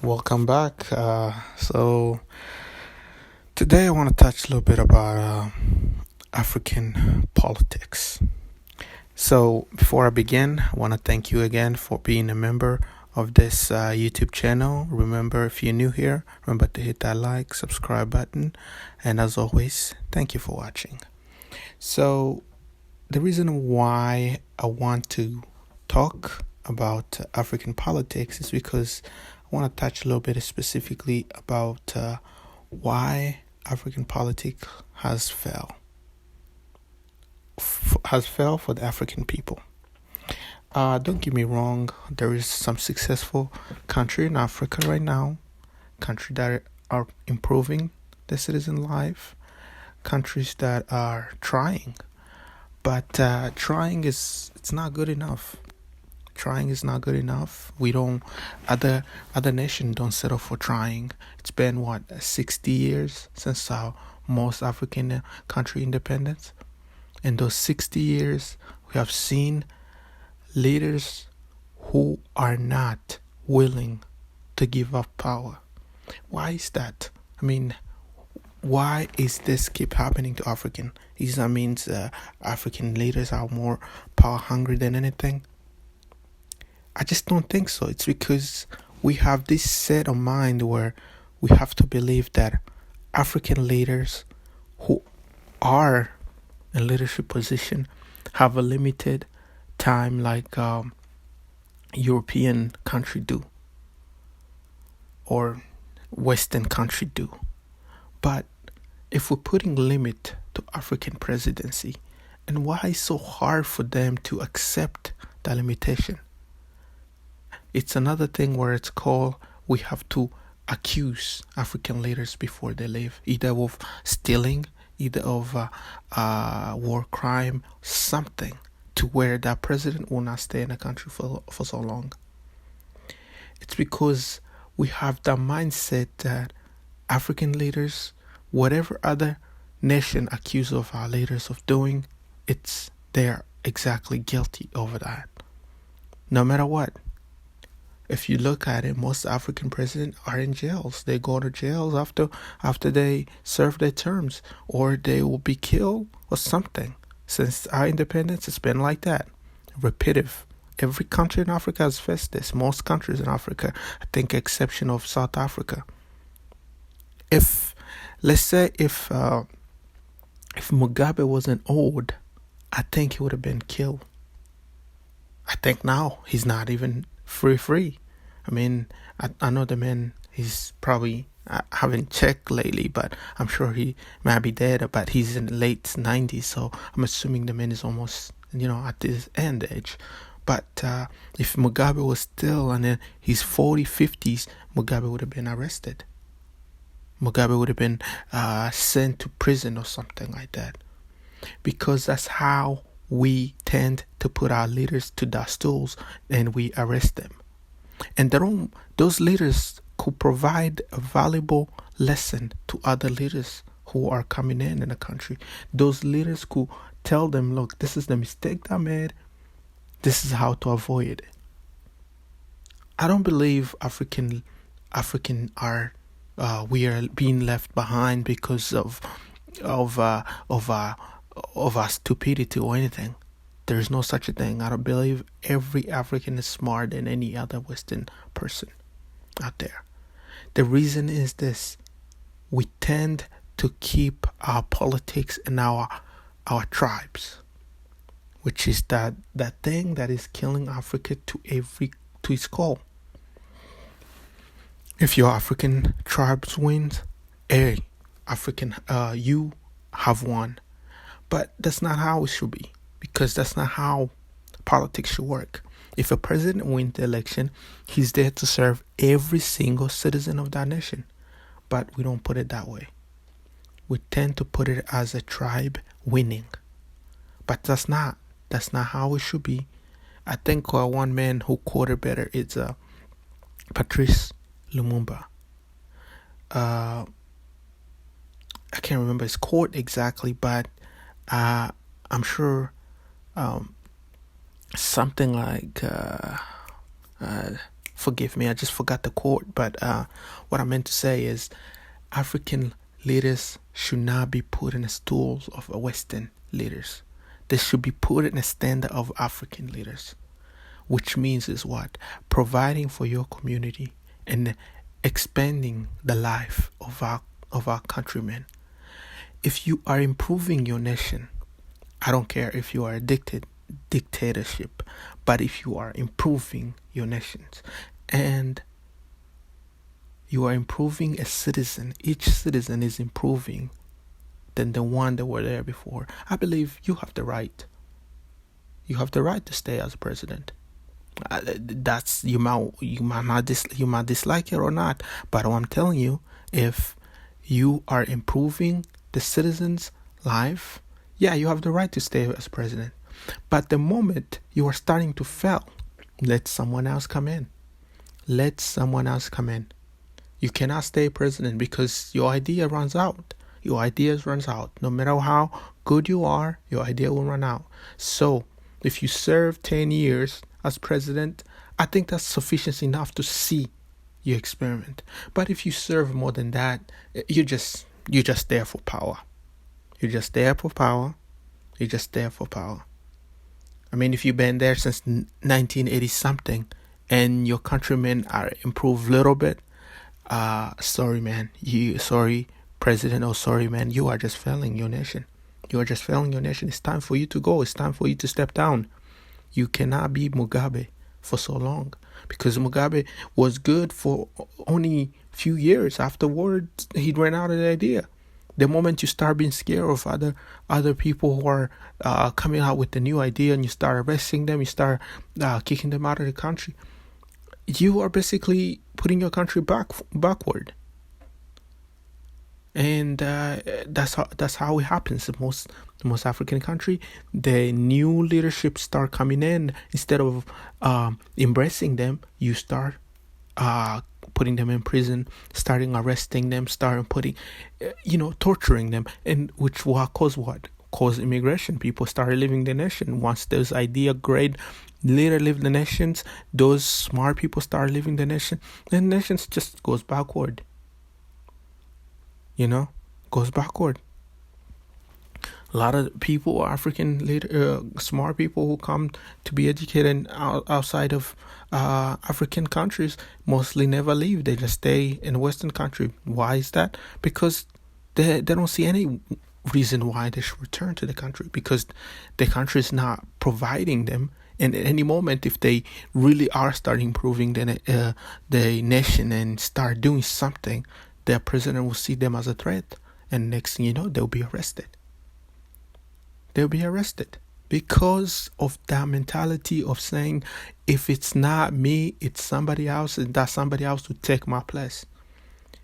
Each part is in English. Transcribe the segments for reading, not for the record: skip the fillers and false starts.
Welcome back. So today I want to touch a little bit about African politics. So before I begin, I want to thank you again for being a member of this YouTube channel. Remember, if you're new here, remember to hit that like, subscribe button, and as always, thank you for watching. So the reason why I want to talk about African politics is because I want to touch a little bit specifically about why African politics has failed for the African people. Don't get me wrong, there is some successful country in Africa right now, countries that are improving the citizen life, countries that are trying, but trying it's not good enough. Trying is not good enough. We don't other nations don't settle for trying. It's been 60 years since our most African country independence. In those 60 years, we have seen leaders who are not willing to give up power. Why is that? I mean, why is this keep happening to African? Is that means African leaders are more power hungry than anything? I just don't think so. It's because we have this set of mind where we have to believe that African leaders who are in leadership position have a limited time like European country do or Western country do. But if we're putting limit to African presidency, and why is so hard for them to accept that limitation? It's another thing where it's called we have to accuse African leaders before they leave, either of stealing, either of war crime, something to where that president will not stay in the country for so long. It's because we have the mindset that African leaders, whatever other nation accuse of our leaders of doing, they're exactly guilty over that. No matter what. If you look at it, most African presidents are in jails. They go to jails after they serve their terms, or they will be killed or something. Since our independence, it's been like that, repetitive. Every country in Africa has faced this. Most countries in Africa, I think, exception of South Africa. Let's say if Mugabe wasn't old, I think he would have been killed. I think now he's not even free. I mean, I know the man, he's probably, I haven't checked lately, but I'm sure he might be dead, but he's in the late 90s, so I'm assuming the man is almost, at his end age. But if Mugabe was still in his 40s, 50s, Mugabe would have been arrested. Mugabe would have been sent to prison or something like that. Because that's how we tend to put our leaders to the stools and we arrest them. And those leaders could provide a valuable lesson to other leaders who are coming in the country. Those leaders could tell them, look, this is the mistake I made. This is how to avoid it. I don't believe African are we are being left behind because of our stupidity or anything. There is no such a thing. I don't believe every African is smarter than any other Western person out there. The reason is this: we tend to keep our politics in our tribes, which is that thing that is killing Africa to its core. If your African tribes wins, African, you have won. But that's not how it should be, because that's not how politics should work. If a president wins the election, he's there to serve every single citizen of that nation. But we don't put it that way. We tend to put it as a tribe winning. But that's not how it should be. I think one man who quoted better is Patrice Lumumba. I can't remember his quote exactly, but I'm sure something like Forgive me, I just forgot the quote. But what I meant to say is African leaders should not be put in the stools of Western leaders. They should be put in the standard of African leaders, which means is what? Providing for your community and expanding the life of our countrymen. If you are improving your nation, I don't care if you are addicted dictatorship, but if you are improving your nations and you are improving a citizen, each citizen is improving than the one that were there before, I believe you have the right. You have the right to stay as president. That's you might dislike it or not, but I'm telling you, if you are improving the citizens' life, yeah, you have the right to stay as president. But the moment you are starting to fail, let someone else come in. Let someone else come in. You cannot stay president because your idea runs out. Your ideas runs out. No matter how good you are, your idea will run out. So if you serve 10 years as president, I think that's sufficient enough to see your experiment. But if you serve more than that, you're just there for power. You're just there for power. You're just there for power. I mean, if you've been there since 1980 something and your countrymen are improved a little bit, sorry, man. Sorry, president, or sorry, man. You are just failing your nation. You are just failing your nation. It's time for you to go. It's time for you to step down. You cannot be Mugabe for so long, because Mugabe was good for only a few years. Afterwards, he ran out of the idea. The moment you start being scared of other people who are coming out with the new idea, and you start arresting them, you start kicking them out of the country, you are basically putting your country backward. And that's how it happens in most African country. The new leadership start coming in. Instead of embracing them, you start putting them in prison, starting arresting them, starting torturing them, and which will cause what? Cause immigration. People start leaving the nation. Once those great leader leave the nations, those smart people start leaving the nation, then the nation just goes backward. Goes backward. A lot of people, African smart people who come to be educated outside of African countries, mostly never leave. They just stay in the Western country. Why is that? Because they don't see any reason why they should return to the country, because the country is not providing them. And at any moment, if they really are starting improving the nation and start doing something, their president will see them as a threat. And next thing you know, they'll be arrested. They'll be arrested because of that mentality of saying, if it's not me, it's somebody else, and that somebody else will take my place.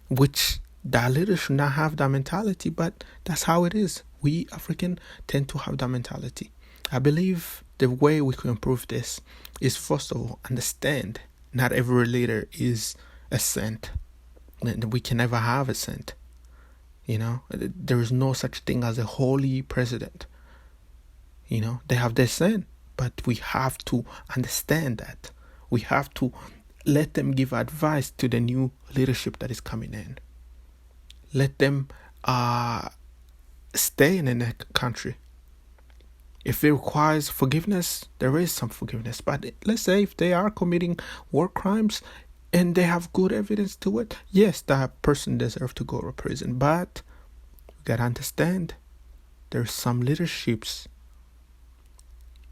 Which that leader should not have that mentality, but that's how it is. We African tend to have that mentality. I believe the way we can improve this is, first of all, understand not every leader is a saint. We can never have a saint. There is no such thing as a holy president. They have their sin, but we have to understand that. We have to let them give advice to the new leadership that is coming in. Let them stay in the country. If it requires forgiveness, there is some forgiveness. But let's say if they are committing war crimes and they have good evidence to it, yes, that person deserves to go to prison. But you got to understand, there's some leaderships,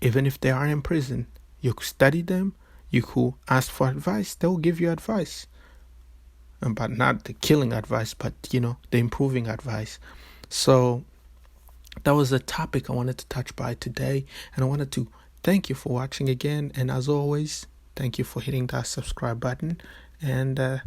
even if they are in prison, you could study them, you could ask for advice, they'll give you advice. But not the killing advice, but, the improving advice. So that was the topic I wanted to touch by today. And I wanted to thank you for watching again. And as always, thank you for hitting that subscribe button. And